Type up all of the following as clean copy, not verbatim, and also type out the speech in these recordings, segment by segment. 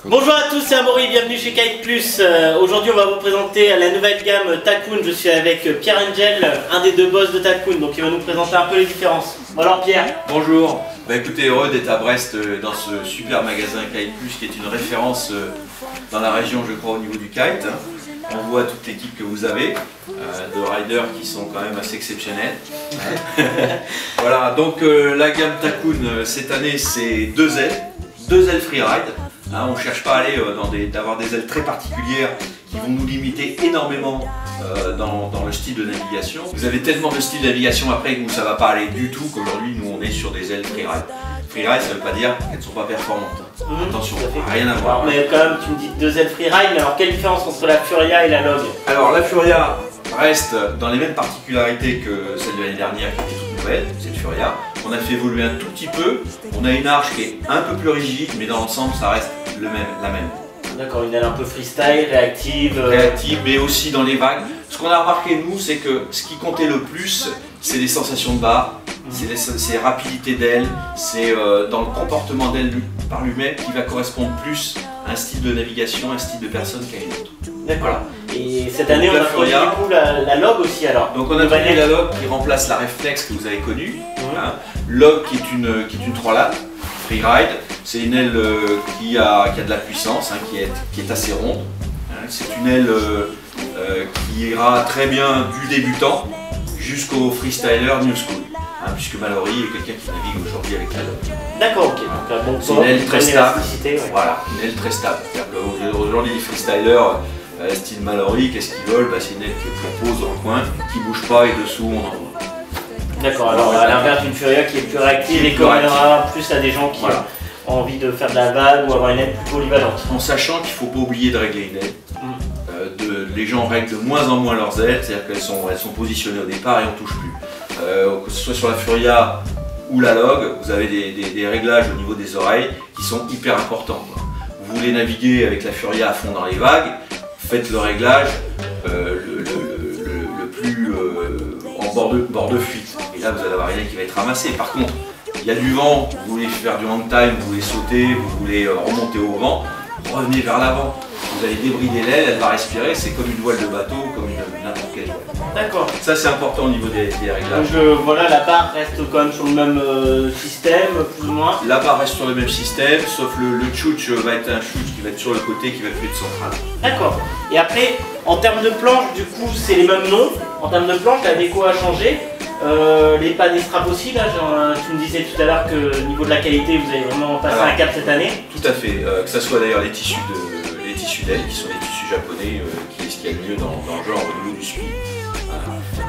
Bonjour à tous, c'est Amaury, bienvenue chez Kite Plus. Aujourd'hui on va vous présenter la nouvelle gamme Tacoon. Je suis avec Pierre Angel, un des deux boss de Tacoon, donc il va nous présenter un peu les différences. Bon alors Pierre. Bonjour, écoutez, heureux d'être à Brest dans ce super magasin Kite Plus qui est une référence dans la région, je crois, au niveau du kite. On voit toute l'équipe que vous avez, de riders qui sont quand même assez exceptionnels. Voilà, donc la gamme Tacoon cette année c'est deux ailes freeride. On ne cherche pas à aller d'avoir des ailes très particulières qui vont nous limiter énormément dans le style de navigation. Vous avez tellement de styles de navigation après que ça ne va pas aller du tout qu'aujourd'hui nous on est sur des ailes freeride. Freeride ça ne veut pas dire qu'elles ne sont pas performantes. Attention, rien à voir. Mais quand même tu me dis deux ailes freeride, alors quelle différence entre la Furia et la Log? Alors la Furia reste dans les mêmes particularités que celle de l'année dernière qui était toute nouvelle, cette Furia. On a fait évoluer un tout petit peu, on a une arche qui est un peu plus rigide, mais dans l'ensemble ça reste la même. D'accord, une aile un peu freestyle, réactive. Réactive, mais aussi dans les vagues. Ce qu'on a remarqué nous, c'est que ce qui comptait le plus, c'est les sensations de barre, c'est les rapidités d'aile, c'est dans le comportement d'aile par lui-même qui va correspondre plus à un style de navigation, un style de personne qu'à une autre. D'accord. Et cette année, on a produit du coup la Log aussi alors. Donc on a produit la Log qui remplace la Reflex que vous avez connue. Log qui est une 3 lattes, freeride. C'est une aile qui a de la puissance, qui est assez ronde. C'est une aile qui ira très bien du débutant jusqu'au freestyler new school. Puisque Mallory est quelqu'un qui navigue aujourd'hui avec la Log. D'accord, ok. Donc, c'est une aile très stable. Ouais. Voilà, une aile très stable. Aujourd'hui les freestylers style Mallory, qu'est-ce qu'ils veulent? C'est une aile qui propose dans le coin, qui bouge pas et dessous on en voit. D'accord, alors à l'inverse d'une Furia qui est plus réactive et qui conviendra plus à des gens qui ont envie de faire de la vague ou avoir une aile plus polyvalente. En sachant qu'il ne faut pas oublier de régler une aile. Les gens règlent de moins en moins leurs ailes, c'est-à-dire qu'elles sont positionnées au départ et on ne touche plus. Que ce soit sur la Furia ou la Log, vous avez des réglages au niveau des oreilles qui sont hyper importants. Vous voulez naviguer avec la Furia à fond dans les vagues, faites le réglage le plus en bord de fuite. Et là vous allez avoir une aile qui va être ramassée. Par contre, il y a du vent, vous voulez faire du hang time, vous voulez sauter, vous voulez remonter au vent, revenez vers l'avant. Vous allez débrider l'aile, elle va respirer, c'est comme une voile de bateau, comme n'importe quelle voile. D'accord. Ça c'est important au niveau des réglages. Donc voilà, la barre reste quand même sur le même système, plus ou moins. La barre reste sur le même système, sauf le chouch va être un chouch qui va être sur le côté, qui va plus être central. D'accord. Et après, en termes de planche, du coup, c'est les mêmes noms. En termes de planche, la déco a changé. Les pannes et straps aussi, là, tu me disais tout à l'heure que au niveau de la qualité, vous avez vraiment passé un cap cette année. Tout à fait, que ce soit d'ailleurs les tissus d'aile, qui sont des tissus japonais, qui est ce qu'il y a de mieux dans le genre au niveau du SPI.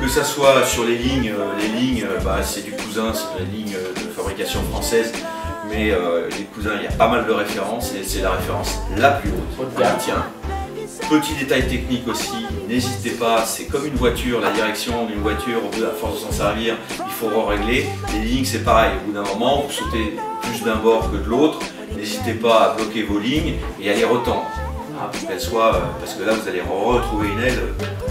Que ça soit sur les lignes, c'est du cousin, c'est une ligne de fabrication française, mais les cousins, il y a pas mal de références et c'est la référence la plus haute. Tiens. Petit détail technique aussi, n'hésitez pas, c'est comme une voiture, la direction d'une voiture, à force de s'en servir, il faut régler. Les lignes c'est pareil, au bout d'un moment, vous sautez plus d'un bord que de l'autre, n'hésitez pas à bloquer vos lignes et à les retendre. Pour qu'elles soient, parce que là vous allez retrouver une aile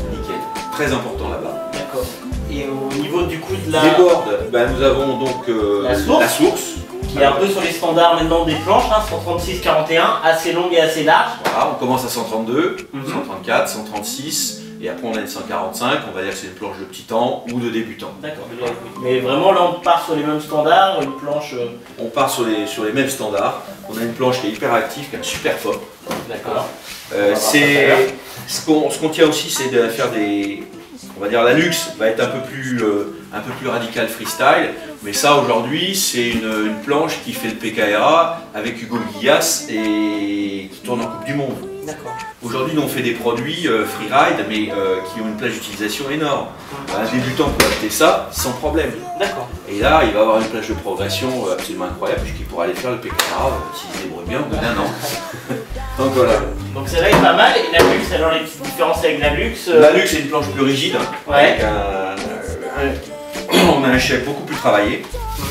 nickel. Très important là-bas. D'accord. Et au niveau du coup de la... Les boards, nous avons donc la source. Qui est un peu sur les standards maintenant des planches, 136-41, assez longue et assez large. Voilà, on commence à 132, 134, 136, et après on a une 145, on va dire que c'est une planche de petit temps ou de débutant. D'accord, mais vraiment là on part sur les mêmes standards, une planche... On part sur les mêmes standards, on a une planche qui est hyper active, qui a un super fort. D'accord. Ce qu'on tient aussi, c'est de faire des... On va dire la luxe va être un peu plus radical freestyle, mais ça aujourd'hui c'est une planche qui fait le PKRA avec Hugo Guillas et qui tourne en Coupe du Monde. D'accord. Aujourd'hui nous on fait des produits freeride mais qui ont une plage d'utilisation énorme. Un débutant peut acheter ça sans problème. D'accord. Et là il va avoir une plage de progression absolument incroyable puisqu'il pourra aller faire le PKRA s'il se débrouille bien au bout d'un an. Donc voilà. Donc celle-là est pas mal, et la luxe, alors les petites différences avec la luxe La luxe est une planche plus rigide, ouais. On a un chef beaucoup plus travaillé,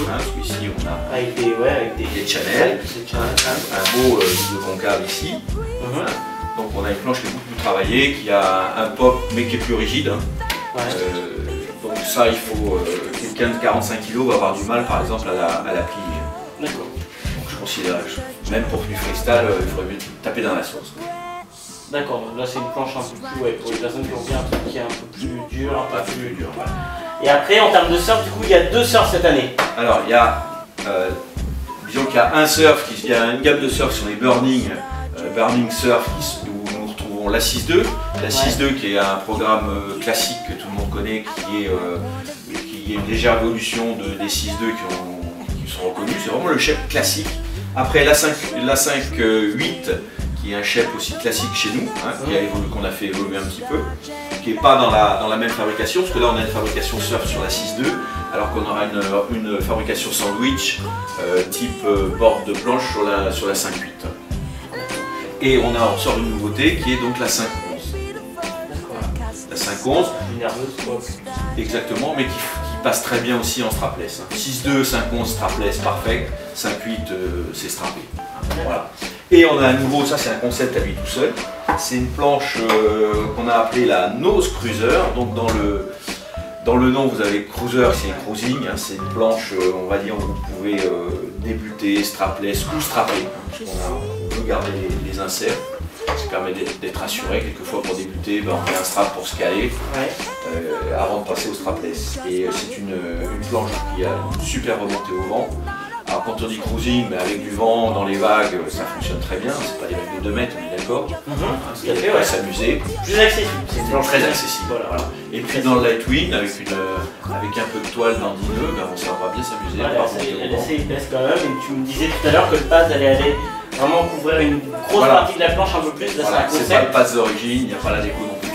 parce qu'ici on a avec des channels, un beau double concave ici. Donc on a une planche qui est beaucoup plus travaillée, qui a un pop mais qui est plus rigide. Donc ça il faut, quelqu'un de 45 kg va avoir du mal par exemple à la plier. D'accord. considéré. Même pour du freestyle, il faudrait mieux taper dans la sauce. D'accord, là c'est une planche un peu plus, ouais, pour les personnes qui ont bien un truc qui est un peu plus dur, un peu plus dur. Voilà. Et après, en termes de surf, du coup, il y a 2 surfs cette année. Alors, il y a, disons qu'il y a un surf, il y a une gamme de surf sur les Burning Surf, où nous retrouvons la 6.2. La 6.2 qui est un programme classique que tout le monde connaît, qui est une légère évolution des 6.2 qui sont reconnus. C'est vraiment le shape classique. Après, la 5.8, qui est un shape aussi classique chez nous, hein, qu'on a fait évoluer un petit peu, qui n'est pas dans la même fabrication, parce que là on a une fabrication surf sur la 6.2, alors qu'on aura une fabrication sandwich type board de planche sur la 5.8. Et on sort une nouveauté qui est donc la 5.11. La 5.11, exactement, mais qui passe très bien aussi en strapless. 6.2, 5.11 strapless parfait, 5.8 c'est strappé. Voilà. Et on a un nouveau, ça c'est un concept à lui tout seul, c'est une planche qu'on a appelée la Nose Cruiser. Donc dans le nom vous avez cruiser, c'est cruising, hein, c'est une planche on va dire où vous pouvez débuter strapless ou strapper, hein, on peut garder les inserts, ça permet d'être assuré. Quelquefois pour débuter on met un strap pour se caler avant de passer au strapless. Et c'est une planche qui a une super remontée au vent. Alors quand on dit cruising, mais avec du vent dans les vagues, ça fonctionne très bien, c'est pas des vagues de 2 mètres, on est d'accord. Il y a s'amuser. Plus accessible, c'est une planche très accessible. Voilà. Et puis dans le light wind, avec un peu de toile dans 10 nœuds, ça va bien s'amuser. Elle est assez épaisse quand même, et tu me disais tout à l'heure que le pad allait aller vraiment couvrir une grosse partie de la planche un peu plus. Voilà, c'est pas le pad d'origine, il n'y a pas la déco non plus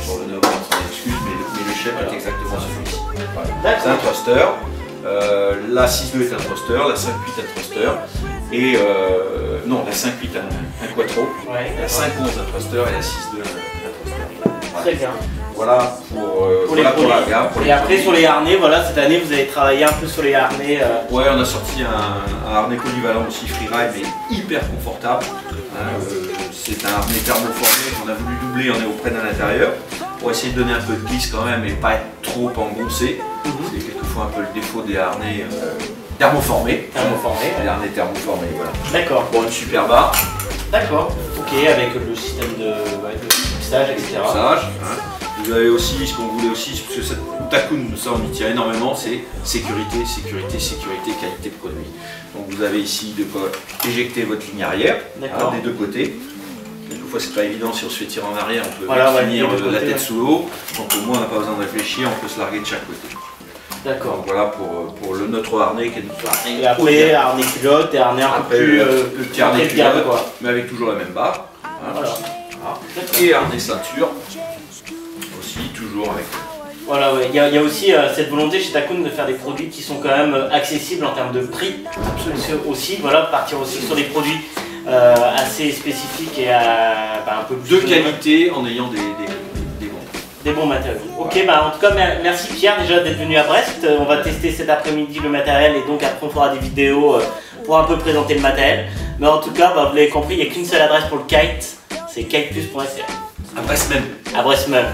sur le nœud, on excuse, mais le shape est exactement celui-ci. Voilà. C'est un thruster. La 6.2 est un thruster, la 5.8 un thruster, et non, la 5.8 un quattro, la 5.11 un thruster et la 6.2 un thruster. Très bien. Voilà pour la gamme. Et après sur les harnais, voilà, cette année vous avez travaillé un peu sur les harnais. Ouais, on a sorti un harnais polyvalent aussi freeride, mais hyper confortable. C'est un harnais thermoformé qu'on a voulu doubler en néoprène à l'intérieur pour essayer de donner un peu de glisse quand même et pas être trop engoncé. C'est quelquefois un peu le défaut des harnais thermoformés. Les harnais thermoformés, voilà. D'accord. Pour une super barre. D'accord. Ok, avec le système de fixage, etc. Vous avez aussi ce qu'on voulait aussi, parce que cette Takun, ça on y tient énormément, c'est sécurité, qualité de produit. Donc vous avez ici de quoi éjecter votre ligne arrière, hein, des 2 côtés. Quelquefois c'est pas évident, si on se fait tirer en arrière, on peut finir la tête sous l'eau. Donc au moins on n'a pas besoin de réfléchir, on peut se larguer de chaque côté. D'accord. Voilà pour notre harnais qui est notre harnais. Et après harnais culotte et harnais un peu plus le petit harnais culotte, mais avec toujours la même barre. Voilà. Et harnais ceinture. Toujours avec. Voilà, ouais. Il y a aussi cette volonté chez Takun de faire des produits qui sont quand même accessibles en termes de prix. Absolument. Aussi, voilà, partir aussi sur des produits assez spécifiques et un peu plus de qualité en ayant des bons matériaux. Ok, en tout cas, merci Pierre déjà d'être venu à Brest. On va tester cet après-midi le matériel et donc après on fera des vidéos pour un peu présenter le matériel. Mais en tout cas, vous l'avez compris, il n'y a qu'une seule adresse pour le kite, c'est kiteplus.fr. À Brest même. À Brest même.